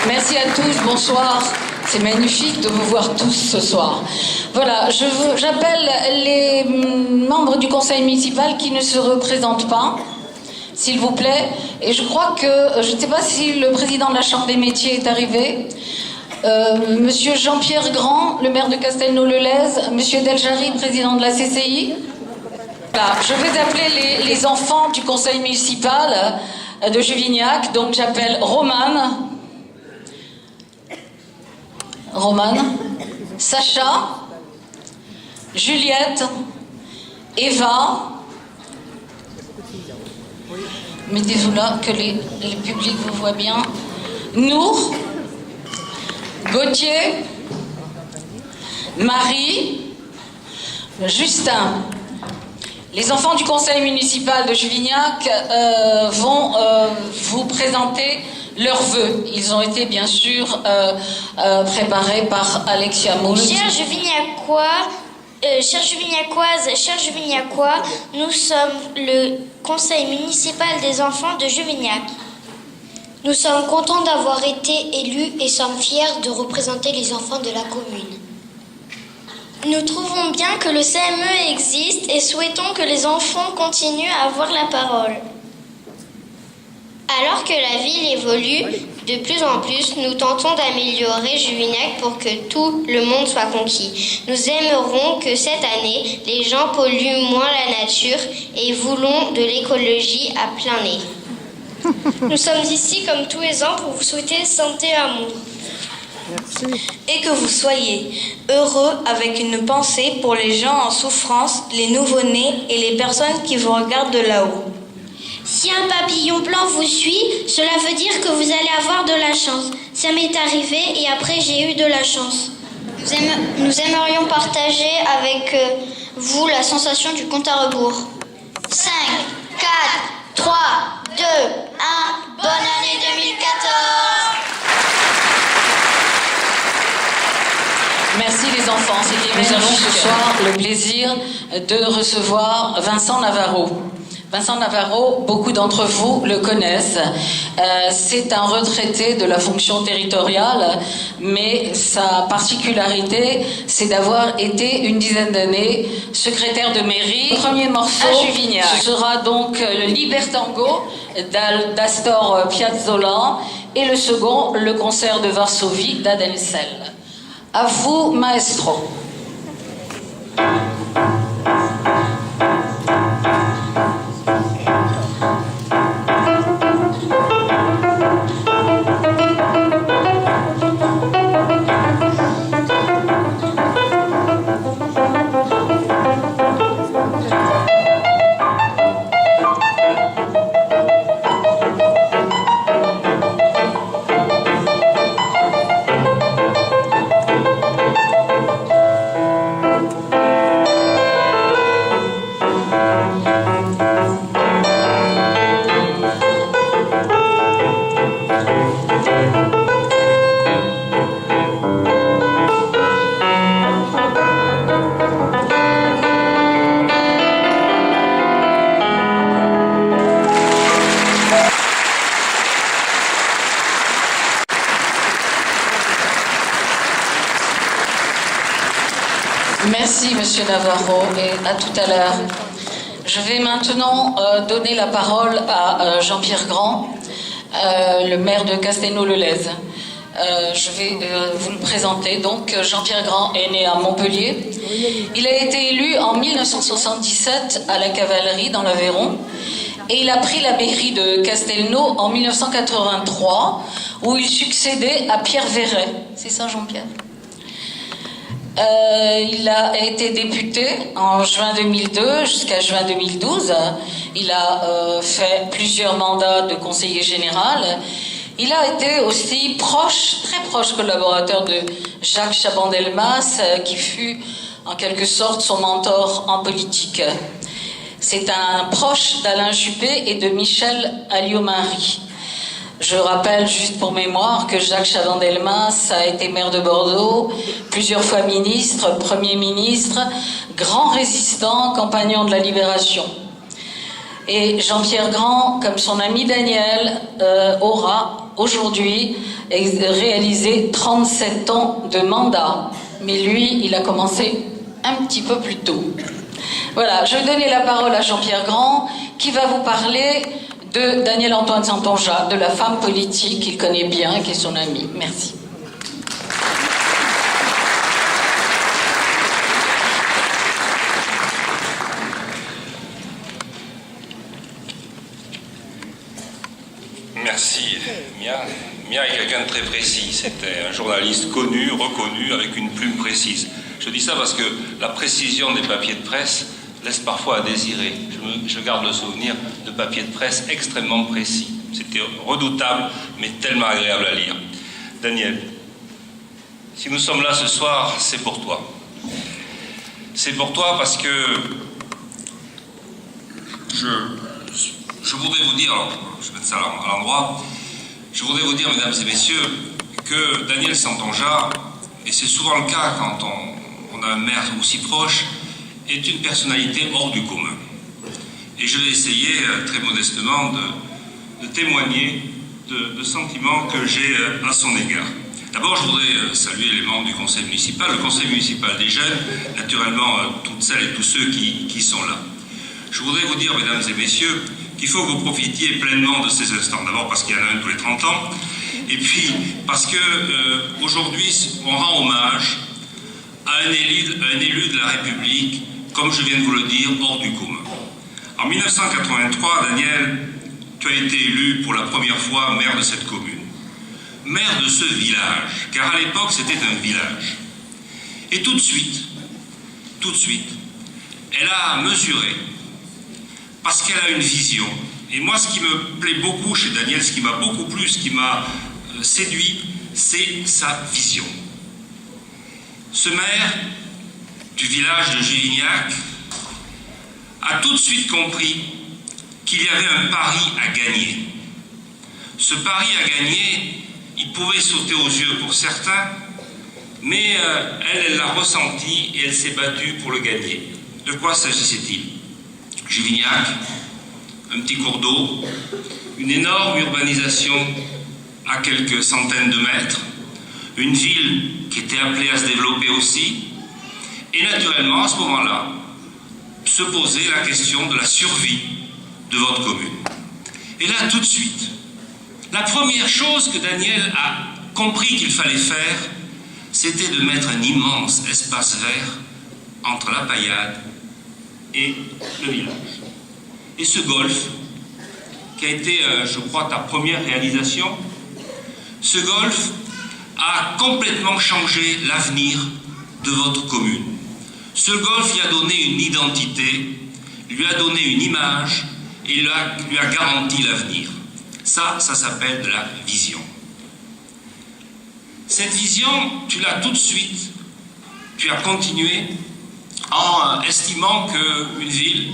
Merci à tous, bonsoir. C'est magnifique de vous voir tous ce soir. Voilà, j'appelle les membres du conseil municipal qui ne se représentent pas, s'il vous plaît. Et je crois que, je ne sais pas si le président de la Chambre des métiers est arrivé. Monsieur Jean-Pierre Grand, le maire de Castelnau-le-Lez, monsieur Deljari, président de la CCI. Voilà, je vais appeler les enfants du conseil municipal de Juvignac. Donc j'appelle Romane, Sacha, Juliette, Eva. Mettez-vous là, que les publics vous voient bien. Nour, Gauthier, Marie, Justin. Les enfants du conseil municipal de Juvignac vont vous présenter leurs vœux. Ils ont été bien sûr préparés par Alexia Moult. Chers Juvignacoises, chers Juvignacois, nous sommes le conseil municipal des enfants de Juvignac. Nous sommes contents d'avoir été élus et sommes fiers de représenter les enfants de la commune. Nous trouvons bien que le CME existe et souhaitons que les enfants continuent à avoir la parole. Alors que la ville évolue de plus en plus, nous tentons d'améliorer Juvignac pour que tout le monde soit conquis. Nous aimerons que cette année, les gens polluent moins la nature et voulons de l'écologie à plein nez. Nous sommes ici comme tous les ans pour vous souhaiter santé et amour. Merci. Et que vous soyez heureux avec une pensée pour les gens en souffrance, les nouveau-nés et les personnes qui vous regardent de là-haut. Si un papillon blanc vous suit, cela veut dire que vous allez avoir de la chance. Ça m'est arrivé et après j'ai eu de la chance. Nous aimerions partager avec vous la sensation du compte à rebours. 5, 4, 3, 2, 1, bonne année 2014. Merci les enfants. Nous avons ce soir le plaisir de recevoir Vincent Navarro. Vincent Navarro, beaucoup d'entre vous le connaissent. C'est un retraité de la fonction territoriale, mais sa particularité, c'est d'avoir été une dizaine d'années secrétaire de mairie. Le premier morceau à Juvignac, ce sera donc le Libertango d'Astor Piazzolla et le second, le concert de Varsovie d'Adelsel. À vous, maestro. Merci, monsieur Navarro, et à tout à l'heure. Je vais maintenant donner la parole à Jean-Pierre Grand, le maire de Castelnau-le-Lez. Je vais vous le présenter. Donc, Jean-Pierre Grand est né à Montpellier. Il a été élu en 1977 à la Cavalerie, dans l'Aveyron. Et il a pris la mairie de Castelnau en 1983, où il succédait à Pierre Verret. C'est ça, Jean-Pierre ? Il a été député en juin 2002 jusqu'à juin 2012. Il a fait plusieurs mandats de conseiller général. Il a été aussi très proche collaborateur de Jacques Chaban-Delmas, qui fut en quelque sorte son mentor en politique. C'est un proche d'Alain Juppé et de Michel Alliot-Marie. Je rappelle juste pour mémoire que Jacques Chaban-Delmas a été maire de Bordeaux, plusieurs fois ministre, Premier ministre, grand résistant, compagnon de la Libération. Et Jean-Pierre Grand, comme son ami Daniel, aura aujourd'hui réalisé 37 ans de mandat. Mais lui, il a commencé un petit peu plus tôt. Voilà, je vais donner la parole à Jean-Pierre Grand, qui va vous parler de Daniel Antoine Santonja, de la femme politique qu'il connaît bien et qui est son amie. Merci. Merci, Mia. Mia est quelqu'un de très précis. C'était un journaliste connu, reconnu, avec une plume précise. Je dis ça parce que la précision des papiers de presse laisse parfois à désirer. Je garde le souvenir de papiers de presse extrêmement précis. C'était redoutable, mais tellement agréable à lire. Daniel, si nous sommes là ce soir, c'est pour toi. C'est pour toi parce que je voudrais vous dire, alors, je vais mettre ça à l'endroit, je voudrais vous dire, mesdames et messieurs, que Daniel Santonja, et c'est souvent le cas quand on a un maire aussi proche, est une personnalité hors du commun. Et je vais essayer, très modestement, de témoigner de sentiments que j'ai à son égard. D'abord, je voudrais saluer les membres du conseil municipal, le conseil municipal des jeunes, naturellement toutes celles et tous ceux qui sont là. Je voudrais vous dire, mesdames et messieurs, qu'il faut que vous profitiez pleinement de ces instants. D'abord parce qu'il y en a un tous les 30 ans, et puis parce que aujourd'hui, on rend hommage à un élu de la République, comme je viens de vous le dire, hors du commun. En 1983, Daniel, tu as été élu pour la première fois maire de cette commune. Maire de ce village, car à l'époque, c'était un village. Et tout de suite, elle a mesuré, parce qu'elle a une vision. Et moi, ce qui me plaît beaucoup chez Daniel, ce qui m'a beaucoup plu, ce qui m'a séduit, c'est sa vision. Ce maire du village de Juvignac a tout de suite compris qu'il y avait un pari à gagner. Ce pari à gagner, il pouvait sauter aux yeux pour certains, mais elle l'a ressenti et elle s'est battue pour le gagner. De quoi s'agissait-il? Juvignac, un petit cours d'eau, une énorme urbanisation à quelques centaines de mètres, une ville qui était appelée à se développer aussi, et naturellement, à ce moment-là, se posait la question de la survie de votre commune. Et là, tout de suite, la première chose que Daniel a compris qu'il fallait faire, c'était de mettre un immense espace vert entre la Paillade et le village. Et ce golf, qui a été, je crois, ta première réalisation, ce golf a complètement changé l'avenir de votre commune. Ce golf lui a donné une identité, lui a donné une image et lui a garanti l'avenir. Ça s'appelle de la vision. Cette vision, tu l'as tout de suite, tu as continué en estimant qu'une ville,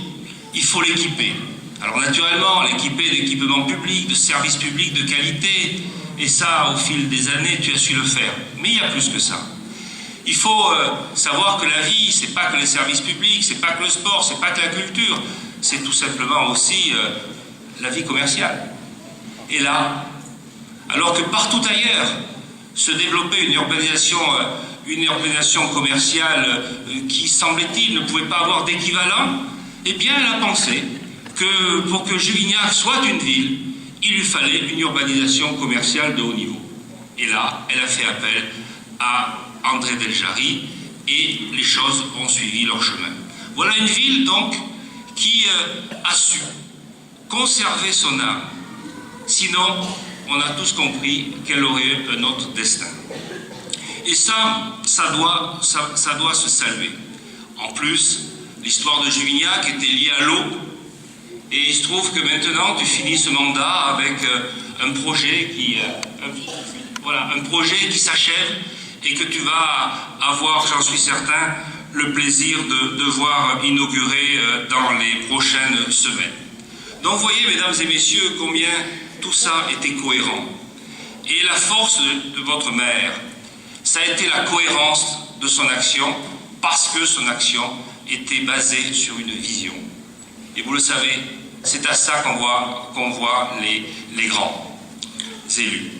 il faut l'équiper. Alors naturellement, l'équiper d'équipements publics, de services publics de qualité, et ça, au fil des années, tu as su le faire. Mais il y a plus que ça. Il faut savoir que la vie, c'est pas que les services publics, c'est pas que le sport, c'est pas que la culture, c'est tout simplement aussi la vie commerciale. Et là, alors que partout ailleurs se développait une urbanisation commerciale qui, semblait-il, ne pouvait pas avoir d'équivalent, eh bien, elle a pensé que pour que Juvignac soit une ville, il lui fallait une urbanisation commerciale de haut niveau. Et là, elle a fait appel à André Deljari et les choses ont suivi leur chemin. Voilà une ville, donc, qui a su conserver son âme. Sinon, on a tous compris qu'elle aurait eu un autre destin. Et ça doit se saluer. En plus, l'histoire de Juvignac était liée à l'eau. Et il se trouve que maintenant, tu finis ce mandat avec un projet qui s'achève et que tu vas avoir, j'en suis certain, le plaisir de voir inaugurer dans les prochaines semaines. Donc, vous voyez, mesdames et messieurs, combien tout ça était cohérent. Et la force de votre maire, ça a été la cohérence de son action, parce que son action était basée sur une vision. Et vous le savez, c'est à ça qu'on voit les grands élus.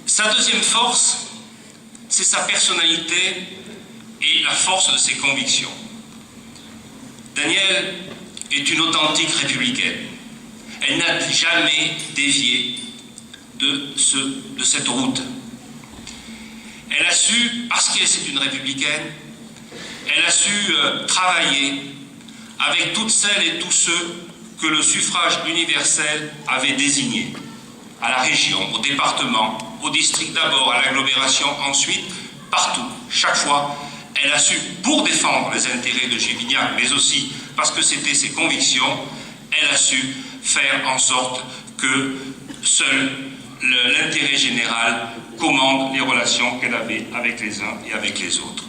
Sa deuxième force, c'est sa personnalité et la force de ses convictions. Danielle est une authentique républicaine. Elle n'a jamais dévié de cette route. Elle a su, parce qu'elle est une républicaine, elle a su travailler avec toutes celles et tous ceux que le suffrage universel avait désignés, à la région, au département, au district d'abord, à l'agglomération ensuite, partout, chaque fois, elle a su, pour défendre les intérêts de Juvignac, mais aussi parce que c'était ses convictions, elle a su faire en sorte que seul l'intérêt général commande les relations qu'elle avait avec les uns et avec les autres.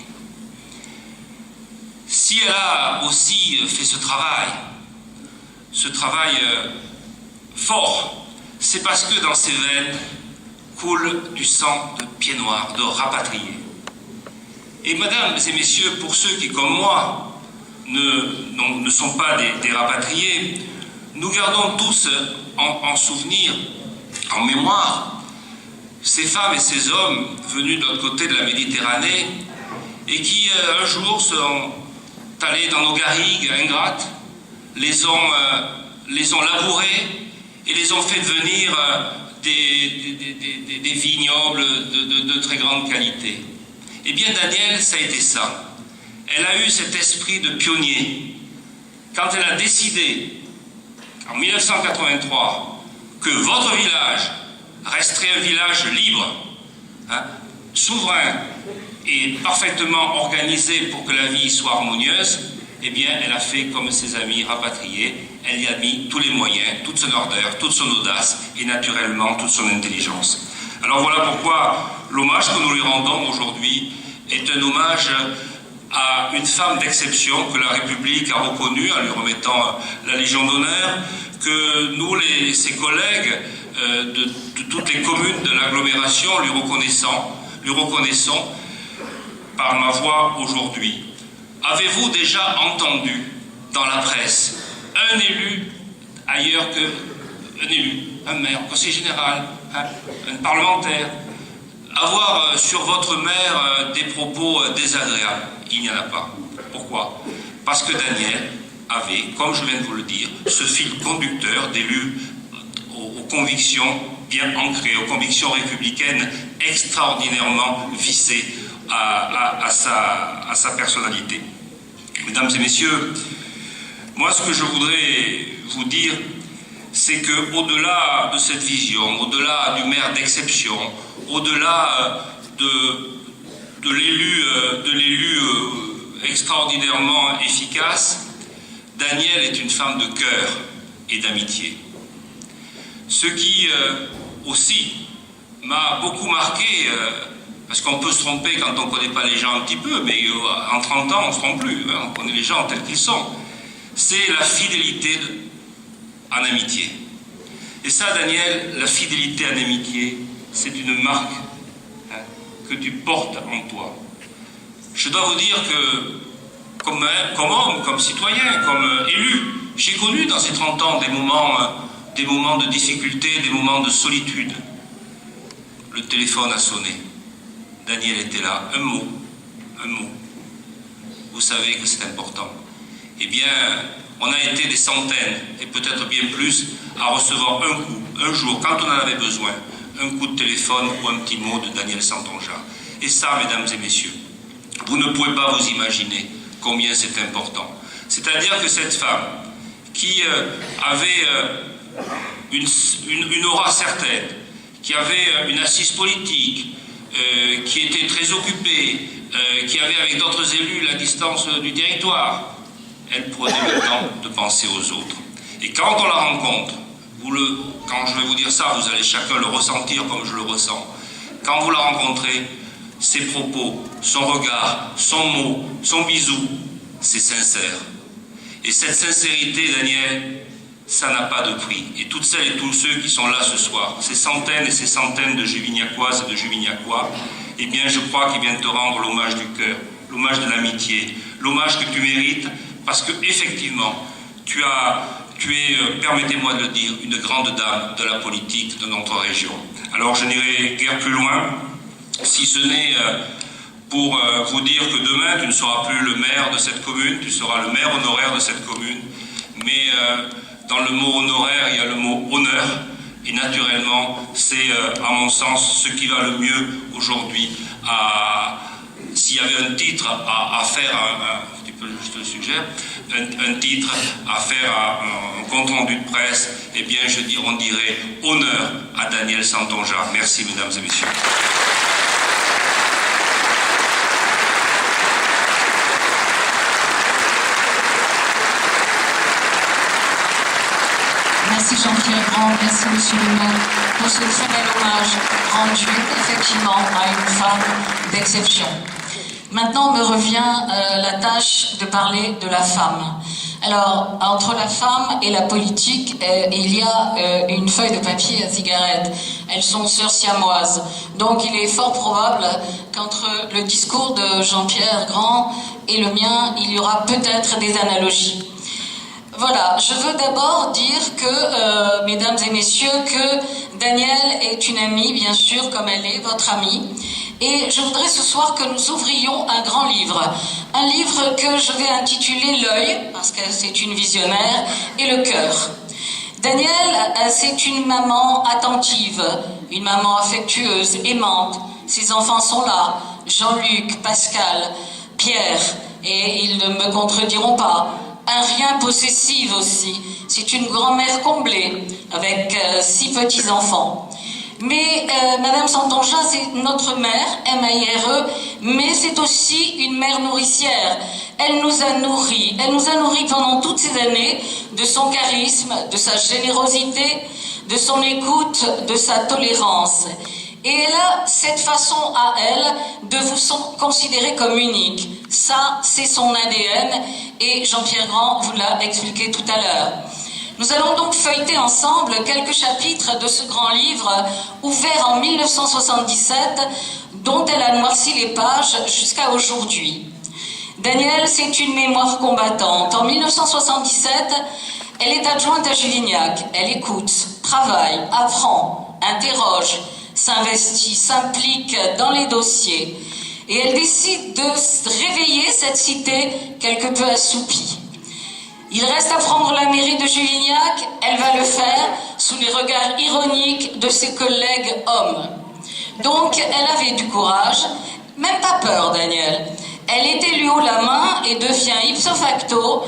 Si elle a aussi fait ce travail fort, c'est parce que dans ses veines coule du sang de pieds noirs, de rapatriés. Et mesdames et messieurs, pour ceux qui, comme moi, ne sont pas des rapatriés, nous gardons tous en souvenir, en mémoire, ces femmes et ces hommes venus de l'autre côté de la Méditerranée et qui, un jour, sont allés dans nos garrigues ingrates, les ont labourés et les ont fait devenir des vignobles de très grande qualité. Eh bien, Danielle, ça a été ça. Elle a eu cet esprit de pionnier. Quand elle a décidé, en 1983, que votre village resterait un village libre, souverain et parfaitement organisé pour que la vie soit harmonieuse, eh bien, elle a fait comme ses amis rapatriés. Elle y a mis tous les moyens, toute son ardeur, toute son audace et naturellement toute son intelligence. Alors voilà pourquoi l'hommage que nous lui rendons aujourd'hui est un hommage à une femme d'exception que la République a reconnue en lui remettant la Légion d'honneur, que nous, ses collègues de toutes les communes de l'agglomération lui reconnaissons par ma voix aujourd'hui. Avez-vous déjà entendu dans la presse un élu ailleurs qu'un élu, un maire, un conseiller général, un parlementaire, avoir sur votre maire des propos désagréables? Il n'y en a pas. Pourquoi? Parce que Danielle avait, comme je viens de vous le dire, ce fil conducteur d'élus aux convictions bien ancrées, aux convictions républicaines extraordinairement vissées à sa personnalité. Mesdames et messieurs, moi ce que je voudrais vous dire, c'est qu'au-delà de cette vision, au-delà du maire d'exception, au-delà de l'élu extraordinairement efficace, Danielle est une femme de cœur et d'amitié. Ce qui aussi m'a beaucoup marqué, parce qu'on peut se tromper quand on ne connaît pas les gens un petit peu, mais en 30 ans on ne se trompe plus, on connaît les gens tels qu'ils sont, c'est la fidélité en amitié. Et ça, Danielle, la fidélité en amitié, c'est une marque que tu portes en toi. Je dois vous dire que, comme homme, comme citoyen, comme élu, j'ai connu dans ces 30 ans des moments de difficulté, des moments de solitude. Le téléphone a sonné. Danielle était là. Un mot. Vous savez que c'est important. Eh bien, on a été des centaines, et peut-être bien plus, à recevoir un coup, un jour, quand on en avait besoin, un coup de téléphone ou un petit mot de Danielle Santonja. Et ça, mesdames et messieurs, vous ne pouvez pas vous imaginer combien c'est important. C'est-à-dire que cette femme, qui avait une aura certaine, qui avait une assise politique, qui était très occupée, qui avait avec d'autres élus la distance du territoire, elle prenait le temps de penser aux autres. Et quand on la rencontre, quand je vais vous dire ça, vous allez chacun le ressentir comme je le ressens. Quand vous la rencontrez, ses propos, son regard, son mot, son bisou, c'est sincère. Et cette sincérité, Danielle, ça n'a pas de prix. Et toutes celles et tous ceux qui sont là ce soir, ces centaines et ces centaines de Juvignacoises et de Juvignacois, eh bien je crois qu'ils viennent te rendre l'hommage du cœur, l'hommage de l'amitié, l'hommage que tu mérites, parce que effectivement, tu es, permettez-moi de le dire, une grande dame de la politique de notre région. Alors je n'irai guère plus loin, si ce n'est pour vous dire que demain tu ne seras plus le maire de cette commune, tu seras le maire honoraire de cette commune, mais dans le mot honoraire il y a le mot honneur, et naturellement c'est à mon sens ce qui va le mieux aujourd'hui. S'il y avait un titre à faire, je te le suggère, un titre à faire un compte rendu de presse, eh bien on dirait honneur à Daniel Santonja. Merci mesdames et messieurs. Merci Jean-Pierre Grand, merci Monsieur le maire pour ce très bel hommage rendu effectivement à une femme d'exception. Maintenant me revient la tâche de parler de la femme. Alors, entre la femme et la politique, il y a une feuille de papier à cigarette. Elles sont sœurs siamoises. Donc il est fort probable qu'entre le discours de Jean-Pierre Grand et le mien, il y aura peut-être des analogies. Voilà, je veux d'abord dire que, mesdames et messieurs, que Danielle est une amie, bien sûr, comme elle est votre amie. Et je voudrais ce soir que nous ouvrions un grand livre. Un livre que je vais intituler L'œil, parce que c'est une visionnaire, et le cœur. Danielle, c'est une maman attentive, une maman affectueuse, aimante. Ses enfants sont là, Jean-Luc, Pascal, Pierre, et ils ne me contrediront pas. Un rien possessive aussi. C'est une grand-mère comblée, avec 6 petits-enfants. Mais Madame Santonja, c'est notre mère, M-A-I-R-E, mais c'est aussi une mère nourricière. Elle nous a nourris pendant toutes ces années de son charisme, de sa générosité, de son écoute, de sa tolérance. Et elle a cette façon à elle de vous considérer comme unique. Ça, c'est son ADN, et Jean-Pierre Grand vous l'a expliqué tout à l'heure. Nous allons donc feuilleter ensemble quelques chapitres de ce grand livre, ouvert en 1977, dont elle a noirci les pages jusqu'à aujourd'hui. Danielle, c'est une mémoire combattante. En 1977, elle est adjointe à Juvignac. Elle écoute, travaille, apprend, interroge, s'investit, s'implique dans les dossiers. Et elle décide de réveiller cette cité quelque peu assoupie. Il reste à prendre la mairie de Juvignac, elle va le faire sous les regards ironiques de ses collègues hommes. Donc elle avait du courage, même pas peur Danielle. Elle est élue haut la main et devient ipso facto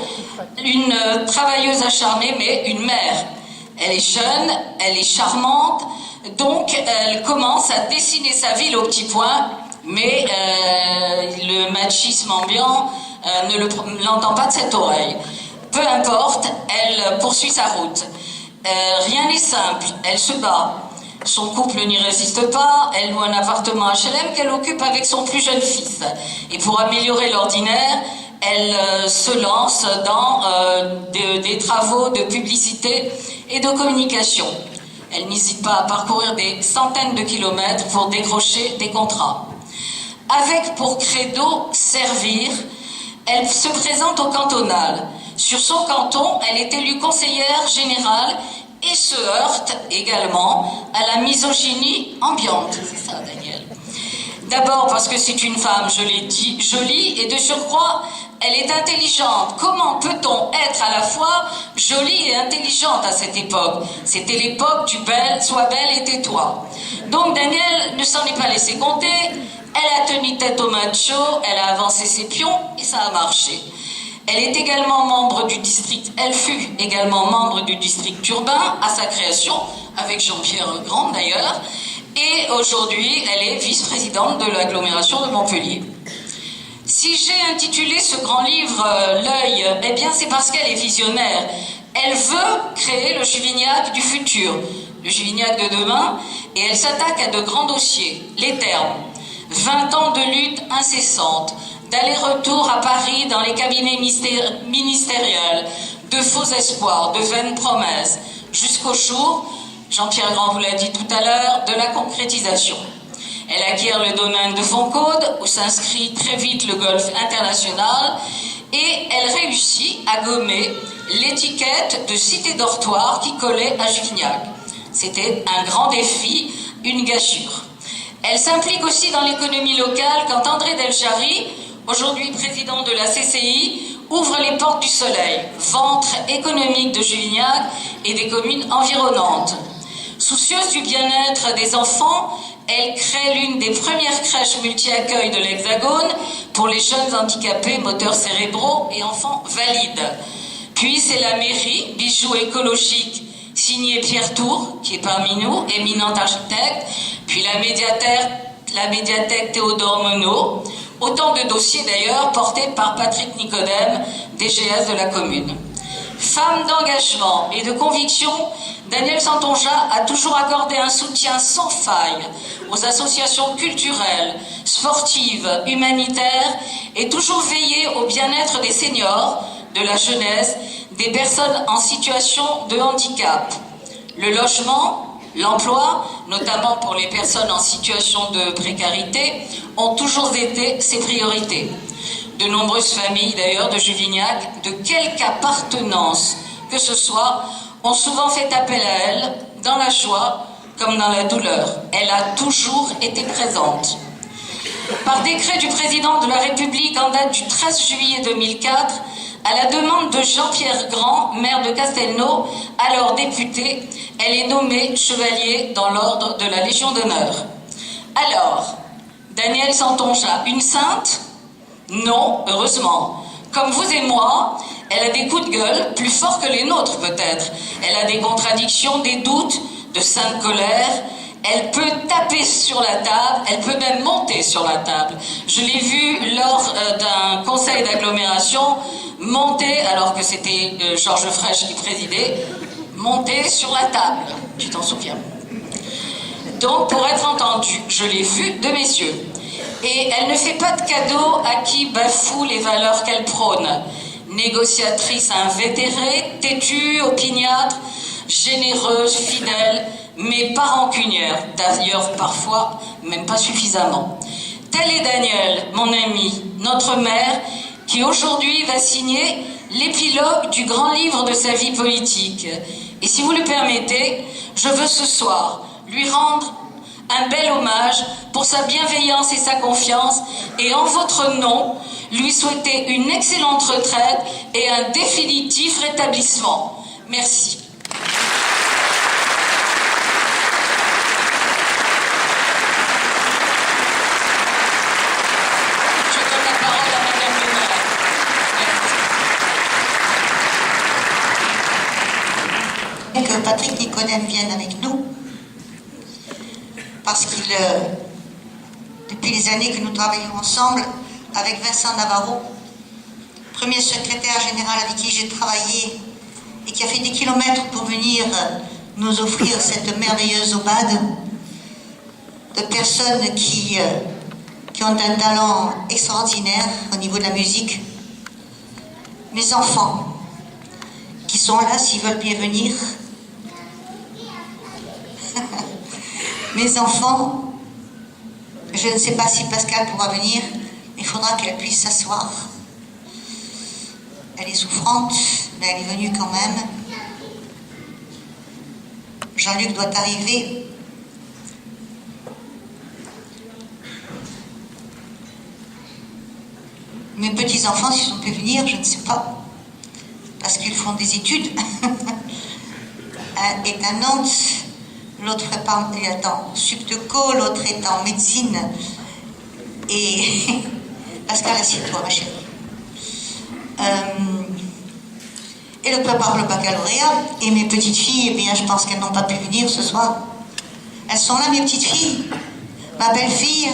une travailleuse acharnée mais une mère. Elle est jeune, elle est charmante, donc elle commence à dessiner sa ville au petit point, mais le machisme ambiant ne l'entend pas de cette oreille. Peu importe, elle poursuit sa route. Rien n'est simple, elle se bat. Son couple n'y résiste pas, elle loue un appartement HLM qu'elle occupe avec son plus jeune fils. Et pour améliorer l'ordinaire, elle se lance dans des travaux de publicité et de communication. Elle n'hésite pas à parcourir des centaines de kilomètres pour décrocher des contrats. Avec pour credo servir, elle se présente au cantonal. Sur son canton, elle est élue conseillère générale et se heurte également à la misogynie ambiante. C'est ça, Danielle. D'abord parce que c'est une femme, je l'ai dit, jolie, et de surcroît, elle est intelligente. Comment peut-on être à la fois jolie et intelligente à cette époque? C'était l'époque du belle, sois belle et tais-toi. Donc Danielle ne s'en est pas laissée compter. Elle a tenu tête au macho, elle a avancé ses pions et ça a marché. Elle est également membre du district, elle fut également membre du district urbain à sa création, avec Jean-Pierre Grand d'ailleurs, et aujourd'hui elle est vice-présidente de l'agglomération de Montpellier. Si j'ai intitulé ce grand livre L'œil, eh bien c'est parce qu'elle est visionnaire. Elle veut créer le Juvignac du futur, le Juvignac de demain, et elle s'attaque à de grands dossiers, les termes. 20 ans de lutte incessante, d'aller-retour à Paris dans les cabinets ministériels, de faux espoirs, de vaines promesses, jusqu'au jour, Jean-Pierre Grand vous l'a dit tout à l'heure, de la concrétisation. Elle acquiert le domaine de Foncaude, où s'inscrit très vite le golf international, et elle réussit à gommer l'étiquette de cité dortoir qui collait à Juvignac. C'était un grand défi, une gâchure. Elle s'implique aussi dans l'économie locale quand André Deljari, aujourd'hui président de la CCI, ouvre les portes du soleil, ventre économique de Juvignac et des communes environnantes. Soucieuse du bien-être des enfants, elle crée l'une des premières crèches multi-accueil de l'Hexagone pour les jeunes handicapés moteurs cérébraux et enfants valides. Puis c'est la mairie, bijou écologique, signé Pierre Tour, qui est parmi nous, éminent architecte, puis la médiathèque Théodore Monod, autant de dossiers d'ailleurs portés par Patrick Nicodème, DGS de la commune. Femme d'engagement et de conviction, Danielle Santonja a toujours accordé un soutien sans faille aux associations culturelles, sportives, humanitaires et toujours veillé au bien-être des seniors, de la jeunesse, des personnes en situation de handicap. Le logement, l'emploi, notamment pour les personnes en situation de précarité, ont toujours été ses priorités. De nombreuses familles, d'ailleurs, de Juvignac, de quelque appartenance que ce soit, ont souvent fait appel à elle, dans la joie comme dans la douleur. Elle a toujours été présente. Par décret du président de la République en date du 13 juillet 2004, à la demande de Jean-Pierre Grand, maire de Castelnau, alors député, elle est nommée chevalier dans l'ordre de la Légion d'honneur. Alors, Danielle Santonja, une sainte ? Non, heureusement. Comme vous et moi, elle a des coups de gueule, plus forts que les nôtres peut-être. Elle a des contradictions, des doutes, de sainte colère. Elle peut taper sur la table, elle peut même monter sur la table. Je l'ai vue lors d'un conseil d'agglomération monter, alors que c'était Georges Frêche qui présidait, monter sur la table. Tu t'en souviens? Donc, pour être entendue, je l'ai vue de mes yeux. Et elle ne fait pas de cadeau à qui bafoue les valeurs qu'elle prône. Négociatrice invétérée, têtue, opiniâtre, généreuse, fidèle, mais pas rancunière, d'ailleurs parfois même pas suffisamment. Telle est Danielle, mon amie, notre mère, qui aujourd'hui va signer l'épilogue du grand livre de sa vie politique. Et si vous le permettez, je veux ce soir lui rendre un bel hommage pour sa bienveillance et sa confiance, et en votre nom, lui souhaiter une excellente retraite et un définitif rétablissement. Merci. Je donne la parole à Madame le maire. Merci. Que Patrick Nicodème vienne avec nous, parce qu'il, depuis les années que nous travaillons ensemble, avec Vincent Navarro, premier secrétaire général avec qui j'ai travaillé et qui a fait des kilomètres pour venir nous offrir cette merveilleuse aubade de personnes qui ont un talent extraordinaire au niveau de la musique. Mes enfants, qui sont là s'ils veulent bien venir. Mes enfants, je ne sais pas si Pascal pourra venir, mais il faudra qu'elle puisse s'asseoir. Elle est souffrante, mais elle est venue quand même. Jean-Luc doit arriver. Mes petits-enfants, s'ils ont pu venir, je ne sais pas, parce qu'ils font des études. Un est à Nantes, l'autre est en Subdeco, l'autre est en médecine. Et Pascal, assieds-toi, ma chérie. Et le prépare le baccalauréat. Et mes petites filles, eh bien, je pense qu'elles n'ont pas pu venir ce soir. Elles sont là, mes petites filles. Ma belle-fille.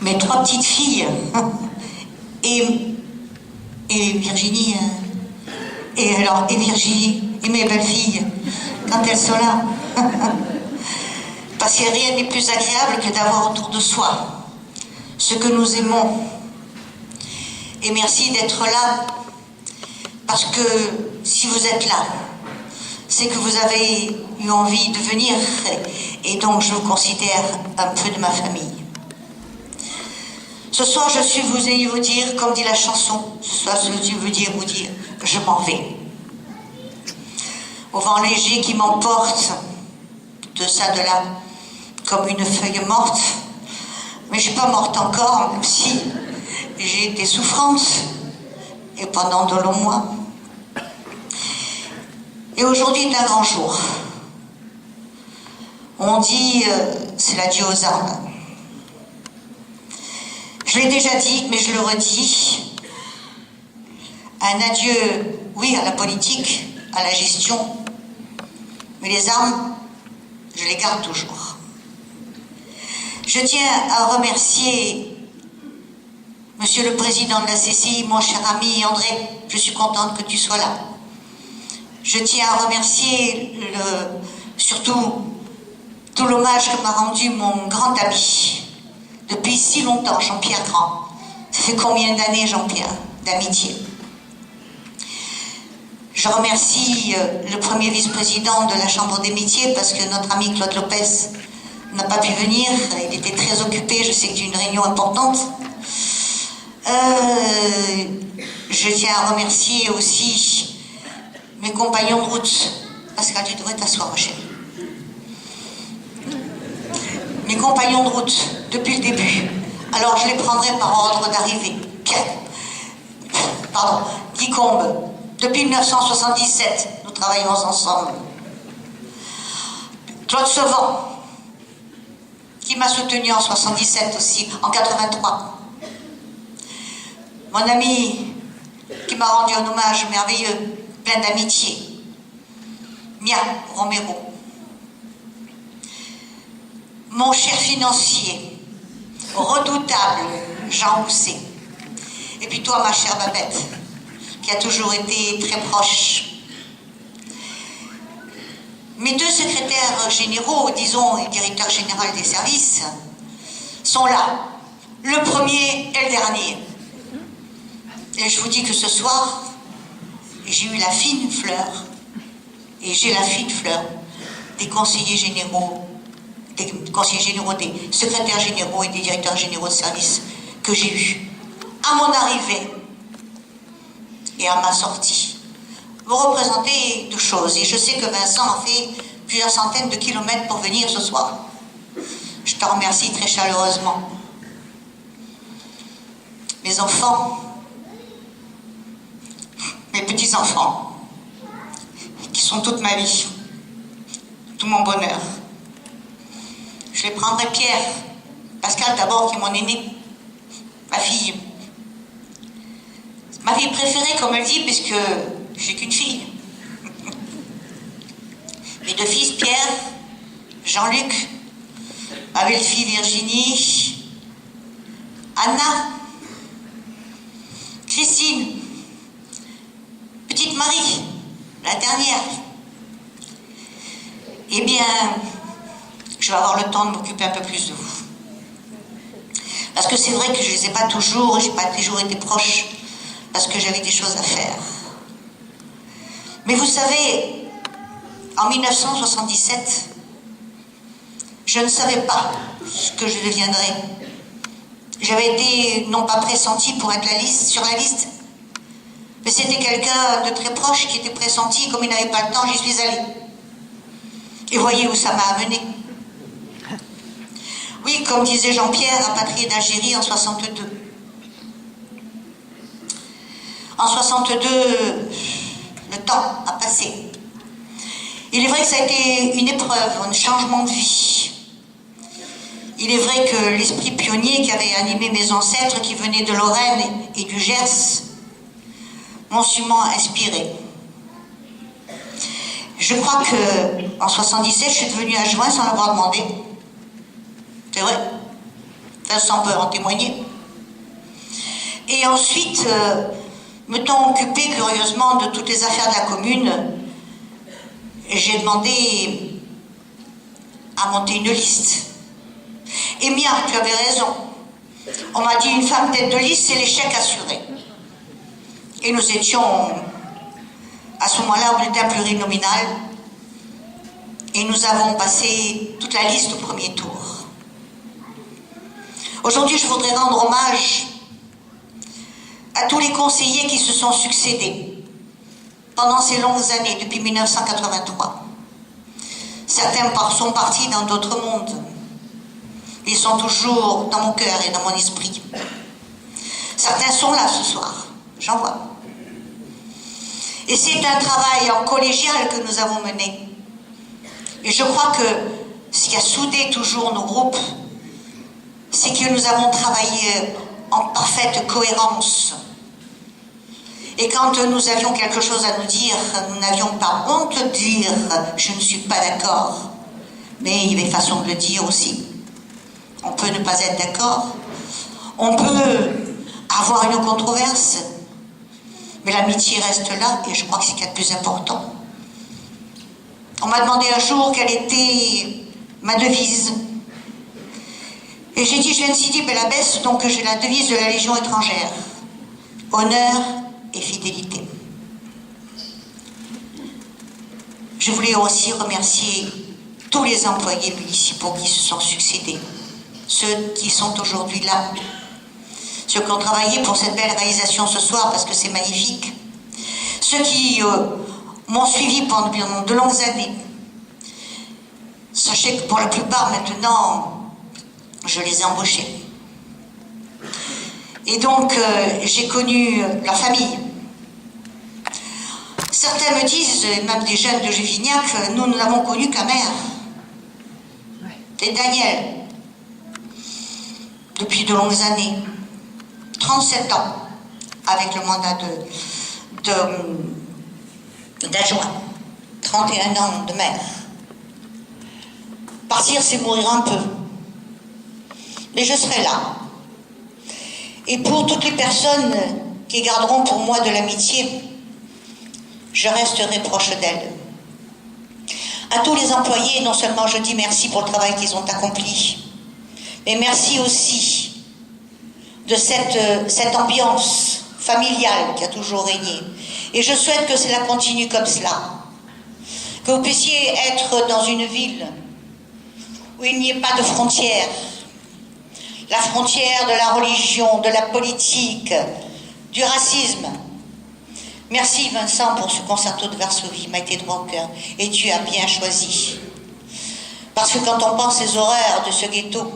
Mes 3 petites filles. Et Virginie. Et Virginie. Et mes belles-filles. Quand elles sont là. Parce que rien n'est plus agréable que d'avoir autour de soi ce que nous aimons. Et merci d'être là, parce que si vous êtes là, c'est que vous avez eu envie de venir, et donc je vous considère un peu de ma famille. Ce soir, je suis venu vous dire, comme dit la chanson, ce soir, je suis venu vous dire, je m'en vais. Au vent léger qui m'emporte, de ça, de là, comme une feuille morte. Mais je ne suis pas morte encore, même si j'ai des souffrances, et pendant de longs mois. Et aujourd'hui est un grand jour. On dit, c'est l'adieu aux armes. Je l'ai déjà dit, mais je le redis. Un adieu, oui, à la politique, à la gestion, mais les armes, je les garde toujours. Je tiens à remercier Monsieur le Président de la CCI, mon cher ami André, je suis contente que tu sois là. Je tiens à remercier surtout tout l'hommage que m'a rendu mon grand ami, depuis si longtemps, Jean-Pierre Grand. Ça fait combien d'années, Jean-Pierre, d'amitié? Je remercie le premier vice-président de la Chambre des métiers parce que notre ami Claude Lopez n'a pas pu venir. Il était très occupé, je sais que c'est une réunion importante. Je tiens à remercier aussi mes compagnons de route. Pascal, tu devrais t'asseoir, ma chérie. Mes compagnons de route, depuis le début. Alors, je les prendrai par ordre d'arrivée. Guy Combe. Depuis 1977, nous travaillons ensemble. Claude Sevant, qui m'a soutenu en 77 aussi, en 83. Mon ami, qui m'a rendu un hommage merveilleux, plein d'amitié. Mia Romero. Mon cher financier, redoutable Jean Housset. Et puis toi, ma chère Babette, qui a toujours été très proche. Mes deux secrétaires généraux, disons, et directeur général des services, sont là, le premier et le dernier. Et je vous dis que ce soir, j'ai eu la fine fleur, et j'ai la fine fleur des conseillers généraux, des secrétaires généraux et des directeurs généraux de services que j'ai eus à mon arrivée et à ma sortie. Vous représentez deux choses, et je sais que Vincent a fait plusieurs centaines de kilomètres pour venir ce soir. Je te remercie très chaleureusement. Mes enfants, mes petits-enfants, qui sont toute ma vie, tout mon bonheur. Je les prendrai Pierre, Pascal d'abord, qui est mon aîné, ma fille préférée, comme elle dit, puisque j'ai qu'une fille. Mes deux fils, Pierre, Jean-Luc, ma belle-fille Virginie, Anna, Christine, petite Marie, la dernière. Eh bien, je vais avoir le temps de m'occuper un peu plus de vous. Parce que c'est vrai que je ne les ai pas toujours, je n'ai pas toujours été proche, parce que j'avais des choses à faire. Mais vous savez, en 1977, je ne savais pas ce que je deviendrais. J'avais été, non pas pressenti pour être sur la liste, mais c'était quelqu'un de très proche qui était pressenti, comme il n'avait pas le temps, j'y suis allée. Et voyez où ça m'a amené. Oui, comme disait Jean-Pierre, rapatrié d'Algérie en 62. En 62, le temps a passé. Il est vrai que ça a été une épreuve, un changement de vie. Il est vrai que l'esprit pionnier qui avait animé mes ancêtres, qui venaient de Lorraine et du Gers, m'ont sûrement inspiré. Je crois qu'en 77, je suis devenue adjoint sans l'avoir demandé. C'est vrai. Vincent peut en témoigner. Et ensuite, me-t-on occupé curieusement de toutes les affaires de la commune, j'ai demandé à monter une liste. Et Mia, tu avais raison. On m'a dit une femme tête de liste, c'est l'échec assuré. Et nous étions, à ce moment-là, au bulletin plurinominal, et nous avons passé toute la liste au premier tour. Aujourd'hui, je voudrais rendre hommage à tous les conseillers qui se sont succédés pendant ces longues années, depuis 1983. Certains sont partis dans d'autres mondes. Ils sont toujours dans mon cœur et dans mon esprit. Certains sont là ce soir, j'en vois. Et c'est un travail en collégial que nous avons mené. Et je crois que ce qui a soudé toujours nos groupes, c'est que nous avons travaillé en parfaite cohérence. Et quand nous avions quelque chose à nous dire, nous n'avions pas honte de dire « je ne suis pas d'accord ». Mais il y avait façon de le dire aussi. On peut ne pas être d'accord, on peut avoir une controverse, mais l'amitié reste là, et je crois que c'est ce qu'il y a de plus important. On m'a demandé un jour quelle était ma devise. Et j'ai dit, je viens de Sidi Bel Abbès, donc j'ai la devise de la Légion étrangère. Honneur et fidélité. Je voulais aussi remercier tous les employés municipaux qui se sont succédés. Ceux qui sont aujourd'hui là. Ceux qui ont travaillé pour cette belle réalisation ce soir, parce que c'est magnifique. Ceux qui m'ont suivi pendant de longues années. Sachez que pour la plupart, maintenant, je les ai embauchés. Et donc, j'ai connu leur famille. Certains me disent, même des jeunes de Juvignac, nous n'avons connu qu'un maire. Et Daniel, depuis de longues années, 37 ans, avec le mandat d'adjoint, 31 ans de maire. Partir, c'est mourir un peu. Mais je serai là. Et pour toutes les personnes qui garderont pour moi de l'amitié, je resterai proche d'elles. À tous les employés, non seulement je dis merci pour le travail qu'ils ont accompli, mais merci aussi de cette ambiance familiale qui a toujours régné. Et je souhaite que cela continue comme cela. Que vous puissiez être dans une ville où il n'y ait pas de frontières. La frontière de la religion, de la politique, du racisme. Merci Vincent pour ce concerto de Varsovie, m'a été droit au cœur. Et tu as bien choisi. Parce que quand on pense aux horreurs de ce ghetto,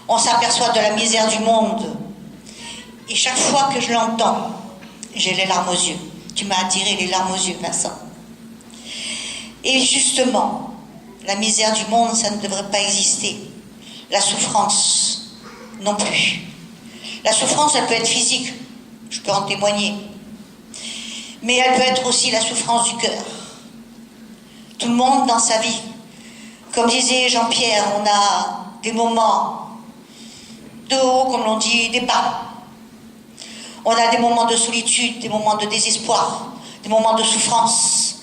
on s'aperçoit de la misère du monde. Et chaque fois que je l'entends, j'ai les larmes aux yeux. Tu m'as attiré les larmes aux yeux, Vincent. Et justement, la misère du monde, ça ne devrait pas exister. La souffrance, non plus. La souffrance, elle peut être physique, je peux en témoigner. Mais elle peut être aussi la souffrance du cœur. Tout le monde dans sa vie. Comme disait Jean-Pierre, on a des moments de haut, comme l'on dit, des bas. On a des moments de solitude, des moments de désespoir, des moments de souffrance.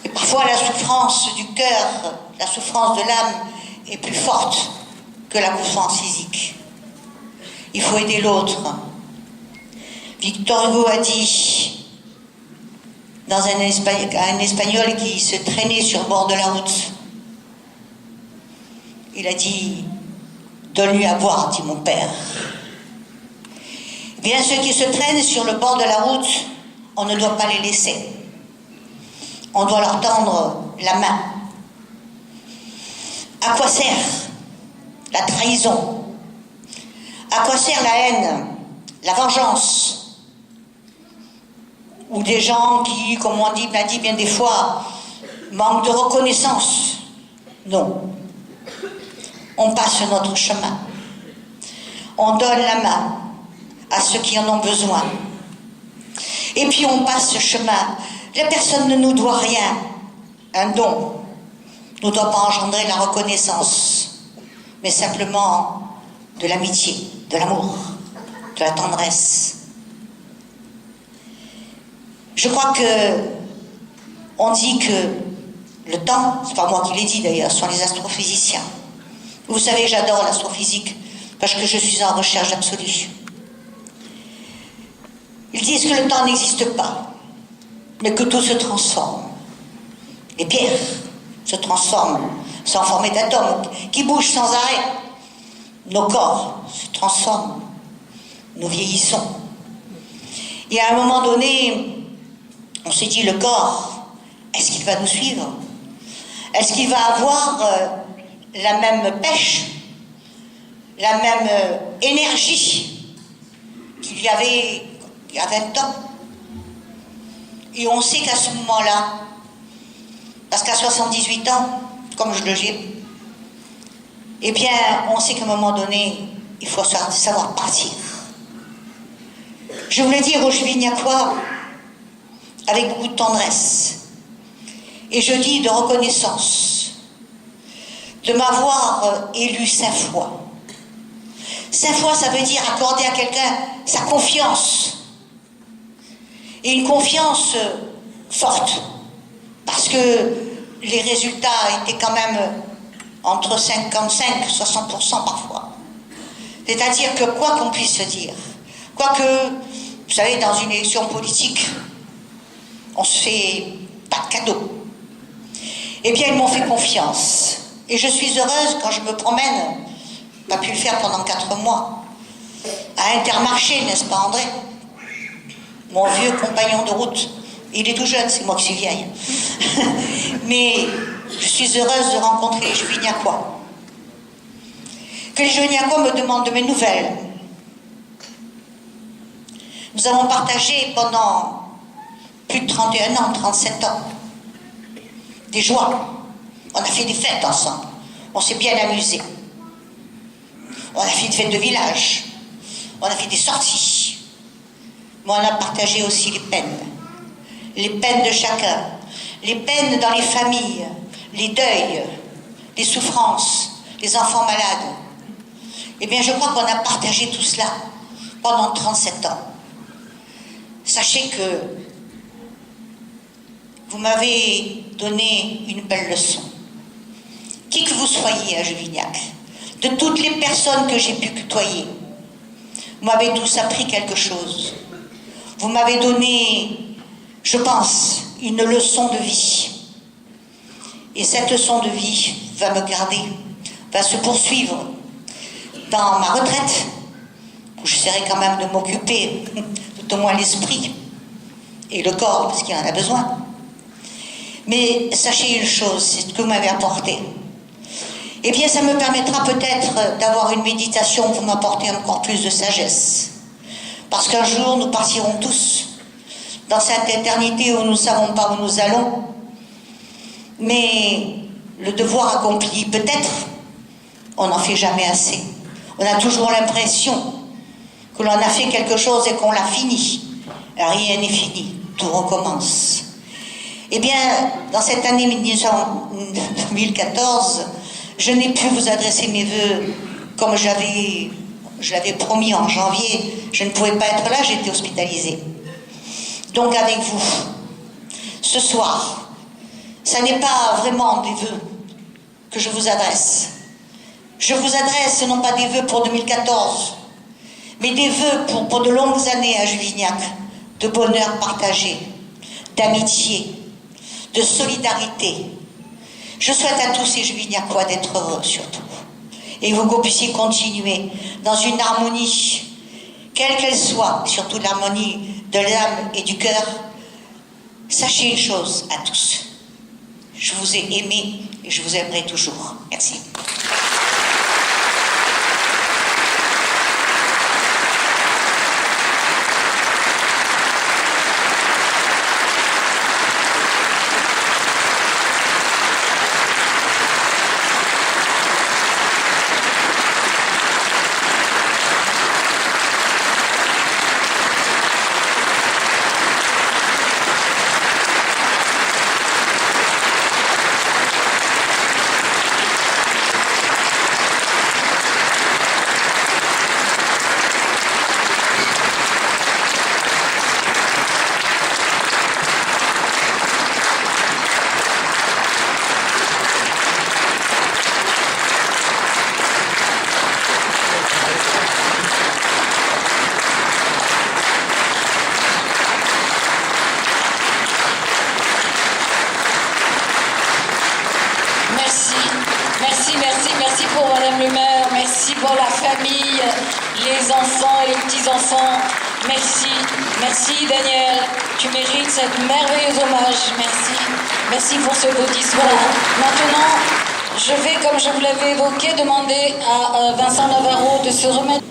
Et parfois la souffrance du cœur, la souffrance de l'âme est plus forte que la souffrance physique. Il faut aider l'autre. Victor Hugo a dit, dans un Espagnol qui se traînait sur le bord de la route, il a dit, donne-lui à boire, dit mon père. Eh bien, ceux qui se traînent sur le bord de la route, on ne doit pas les laisser. On doit leur tendre la main. À quoi sert la trahison? À quoi sert la haine, la vengeance? Ou des gens qui, comme on m'a dit bien des fois, manquent de reconnaissance? Non. On passe notre chemin. On donne la main à ceux qui en ont besoin. Et puis on passe ce chemin. La personne ne nous doit rien. Un don ne doit pas engendrer la reconnaissance, mais simplement de l'amitié, de l'amour, de la tendresse. Je crois que on dit que le temps, c'est pas moi qui l'ai dit d'ailleurs, ce sont les astrophysiciens. Vous savez, j'adore l'astrophysique parce que je suis en recherche absolue. Ils disent que le temps n'existe pas, mais que tout se transforme. Les pierres se transforment, sont formées d'atomes qui bougent sans arrêt. nos corps se transforment, nous vieillissons. Et à un moment donné, on s'est dit, le corps, est-ce qu'il va nous suivre? Est-ce qu'il va avoir la même pêche, la même énergie qu'il y avait il y a 20 ans? Et on sait qu'à ce moment-là, parce qu'à 78 ans, comme je le dis, eh bien, on sait qu'à un moment donné, il faut savoir partir. Je voulais dire aux Juvignacois, avec beaucoup de tendresse, et je dis de reconnaissance, de m'avoir élu 5 fois. 5 fois, ça veut dire accorder à quelqu'un sa confiance. Et une confiance forte, parce que les résultats étaient quand même entre 55 et 60% parfois. C'est-à-dire que quoi qu'on puisse se dire, quoique, vous savez, dans une élection politique, on se fait pas de cadeaux. Eh bien, ils m'ont fait confiance. Et je suis heureuse quand je me promène, pas pu le faire pendant 4 mois, à Intermarché, n'est-ce pas André? Mon vieux compagnon de route. Il est tout jeune, c'est moi qui suis vieille. Mais je suis heureuse de rencontrer les Juvignacois. Que les Juvignacois me demandent de mes nouvelles. Nous avons partagé pendant plus de 31 ans, 37 ans, des joies. On a fait des fêtes ensemble. On s'est bien amusé. On a fait des fêtes de village. On a fait des sorties. Mais on a partagé aussi les peines de chacun, les peines dans les familles, les deuils, les souffrances, les enfants malades. Eh bien, je crois qu'on a partagé tout cela pendant 37 ans. Sachez que vous m'avez donné une belle leçon. Qui que vous soyez à Juvignac, de toutes les personnes que j'ai pu côtoyer, vous m'avez tous appris quelque chose. Vous m'avez donné, je pense, une leçon de vie. Et cette leçon de vie va me garder, va se poursuivre dans ma retraite, où j'essaierai quand même de m'occuper, tout au moins l'esprit et le corps, parce qu'il en a besoin. Mais sachez une chose, c'est ce que vous m'avez apporté. Eh bien, ça me permettra peut-être d'avoir une méditation pour m'apporter encore plus de sagesse. Parce qu'un jour, nous partirons tous dans cette éternité où nous ne savons pas où nous allons. Mais le devoir accompli, peut-être, on n'en fait jamais assez. On a toujours l'impression que l'on a fait quelque chose et qu'on l'a fini. Rien n'est fini, tout recommence. Eh bien, dans cette année 2014, je n'ai pu vous adresser mes vœux comme je l'avais promis en janvier. Je ne pouvais pas être là, j'étais hospitalisée. Donc avec vous, ce soir, ça n'est pas vraiment des vœux que je vous adresse. Je vous adresse non pas des vœux pour 2014, mais des vœux pour de longues années à Juvignac, de bonheur partagé, d'amitié, de solidarité. Je souhaite à tous ces Juvignacois d'être heureux surtout, et que vous puissiez continuer dans une harmonie, quelle qu'elle soit, surtout l'harmonie de l'âme et du cœur. Sachez une chose à tous, je vous ai aimé et je vous aimerai toujours. Merci. les enfants et les petits-enfants. Merci, merci Daniel, tu mérites cet merveilleux hommage, merci. Merci pour ce beau discours. Maintenant, je vais, comme je vous l'avais évoqué, demander à Vincent Navarro de se remettre.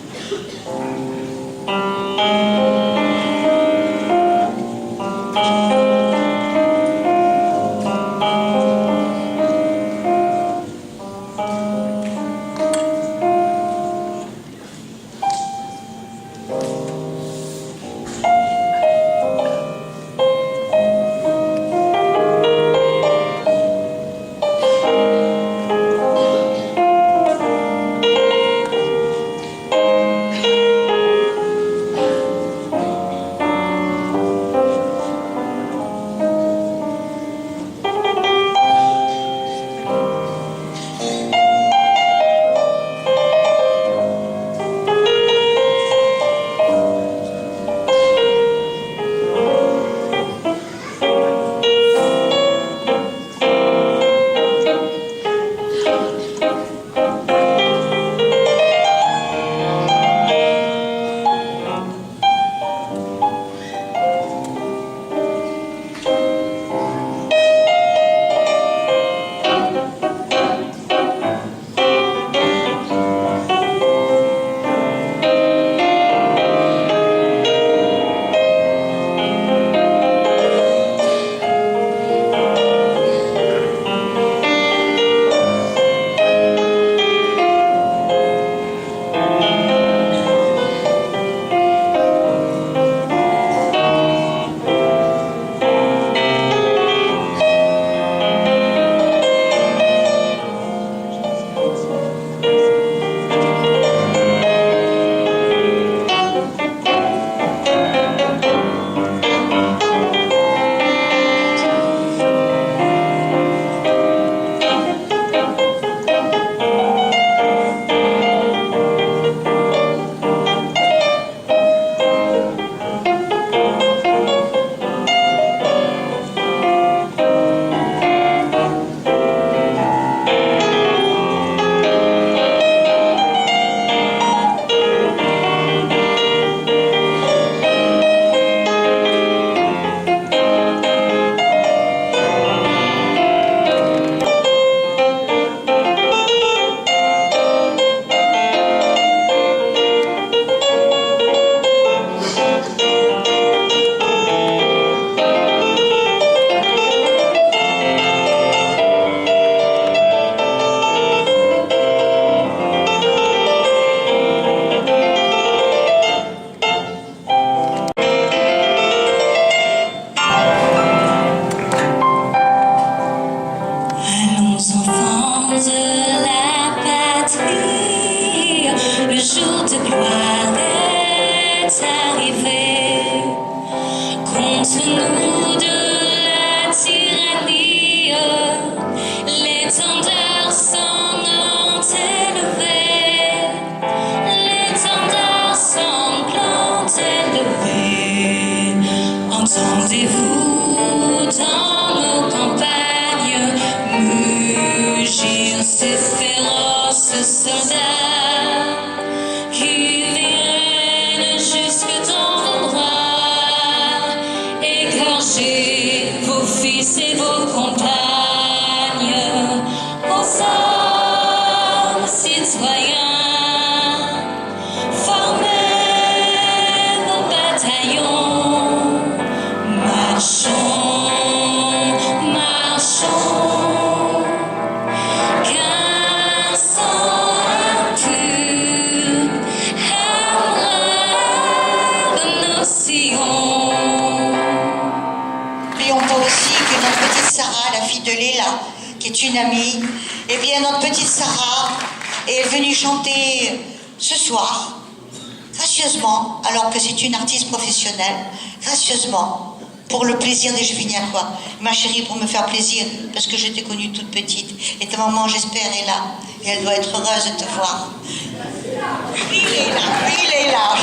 Une amie, eh bien notre petite Sarah est venue chanter ce soir, gracieusement, alors que c'est une artiste professionnelle, gracieusement, pour le plaisir des Juvignacois. Ma chérie, pour me faire plaisir, parce que je t'ai connue toute petite, et ta maman, j'espère, est là, et elle doit être heureuse de te voir. Oui, il est là, oui, il est là.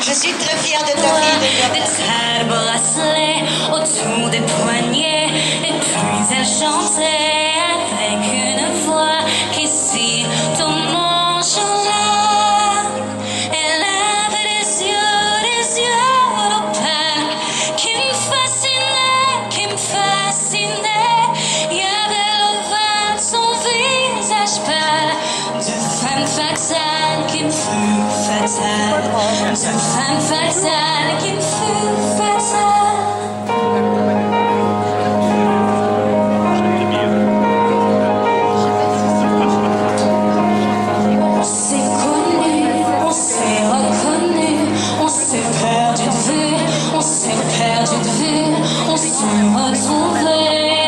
Je suis très fière de ta fille. Des tas de bracelets autour des poignets, et puis elle chantait avec une voix qui s'y tombe en joie. fatale, de femme fatale qui me fut fatale. On s'est connu, on s'est reconnu, on s'est perdu de vue, on s'est perdu de vue, on s'est retrouvé,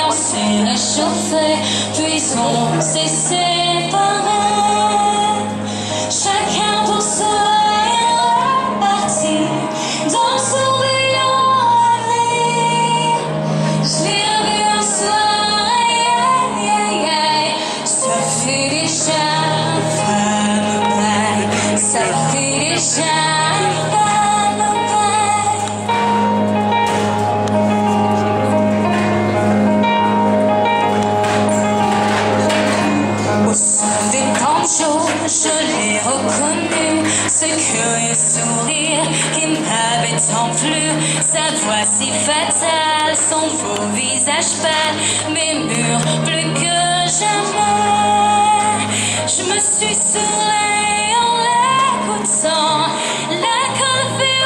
on s'est réchauffé, puis on s'est séparé. Chacun pour soi est reparti dans son brillant avenir. Je l'ai revu un soir, aïe, aïe, aïe, ça fait déjà un femme bail, ça fait déjà un femme bail. Au son des banjos, je l'ai reconnu, ce curieux sourire qui m'avait tant plu, sa voix si fatale, son beau visage pâle, mes murs plus que jamais. Je me suis soulevée en l'écoutant, l'accord fait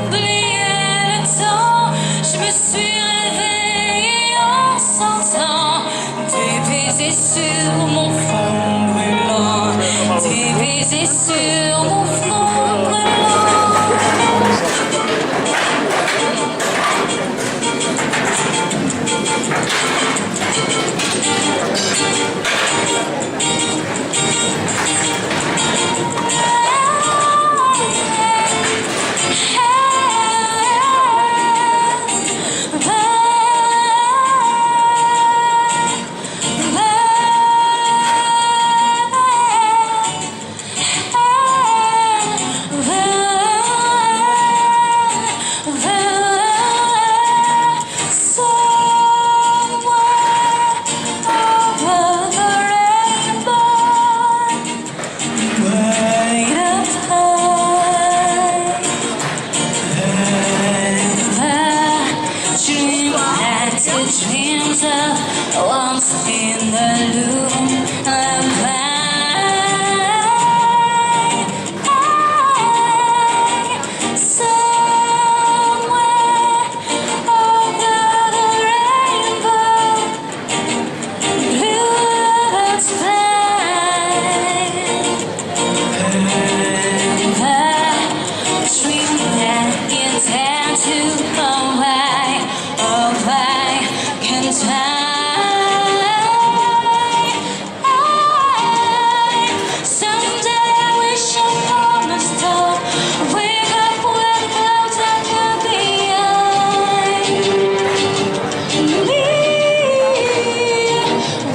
oublier le temps. Je me suis réveillée en sentant des baisers sur mon front brûlant, des baisers sur mon front brûlant. Dreams of once in the loom of somewhere over the rainbow, bluebirds fly. A dream that intends to away, away. Someday I wish I promised hope, wake up with clouds that could be me.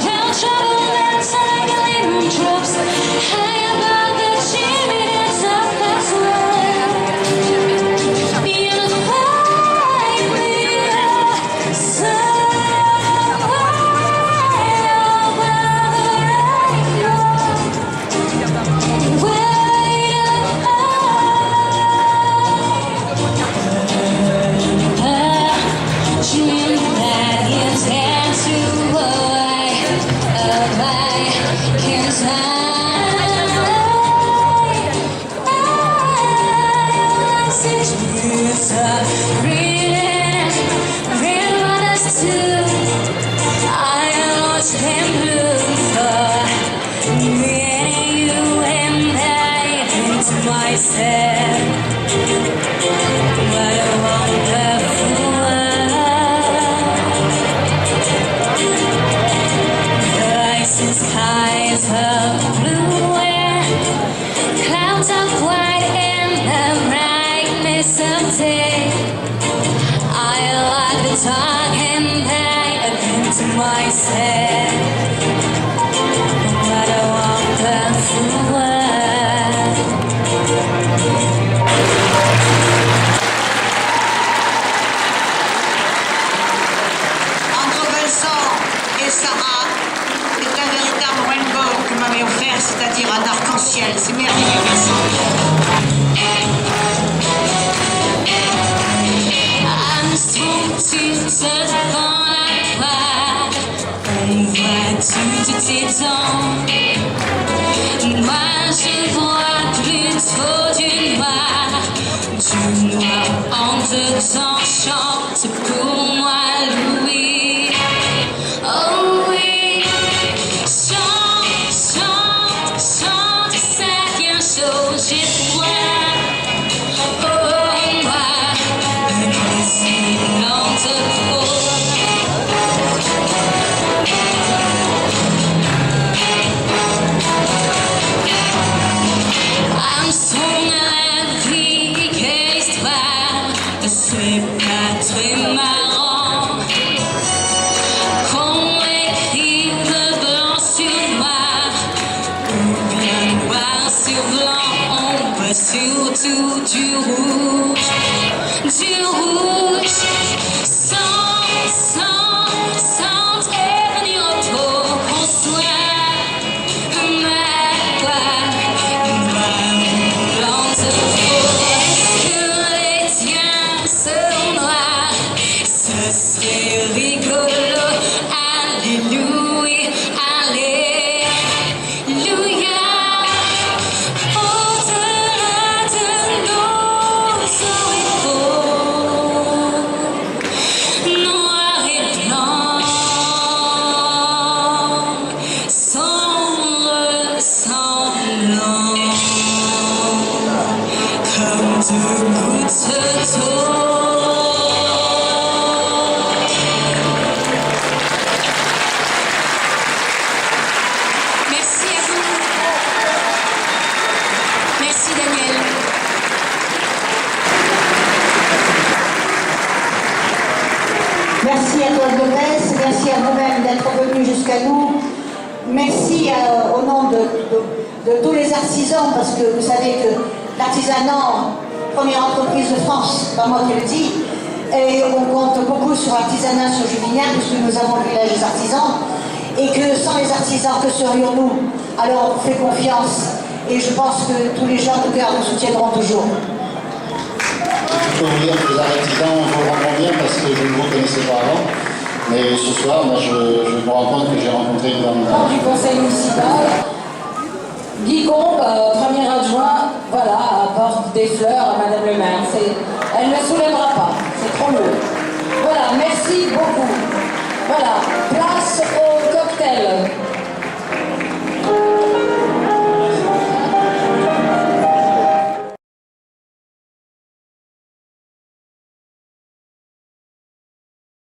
Well, trouble and tangling drops high above the chimneys of God's world. Unify me, so skies of blue and clouds of white in the brightness of day. I like the dark and I think to myself, but I walk the world. Entre Vincent et Sarah, c'est un véritable rainbow que m'avait offert, c'est-à-dire un arc-en-ciel. C'est merveilleux, Vincent. I'm so to devant la part, on voit tout tes dents. Moi je vois plutôt cheveux noirs en deux temps chante pour moi Louis. Oh oui, chante, chante, chante, c'est bien chaud, j'ai froid. Oh moi, le plaisir n'en te faut. I'm son à la vie, qu'histoire, c'est pas très marrant qu'on écrive blanc sur noir ou bien noir sur blanc. On veut surtout du rouge, sans, sans prévenir trop qu'on soit mal, blanc de faux. Est-ce que les tiens sont noirs? Ce serait rigolo. Alléluia, alléluia. Au-delà de nos horizons, noir et blanc, sombre semblant, comme deux gouttes d'eau. Merci à vous. Merci Daniel. Merci à toi Lopez, merci à vous-même d'être venu jusqu'à nous. Merci au nom de tous les artisans, parce que vous savez que l'artisanat, première entreprise de France, pas moi qui le dis, et on compte beaucoup sur l'artisanat sur Juvignac, puisque nous avons le village des artisans, et que sans les artisans, que serions-nous? Alors on fait confiance, et je pense que tous les gens de cœur nous soutiendront toujours. Je peux vous dire que les artisans vous rendront bien parce que je ne vous connaissais pas avant. Mais ce soir, moi, je me rends compte que j'ai rencontré une dame. Du conseil municipal, Guy Combe, premier adjoint, voilà, apporte des fleurs à Madame le maire. Elle ne soulèvera pas, c'est trop lourd. Voilà, merci beaucoup. Voilà, place au cocktail.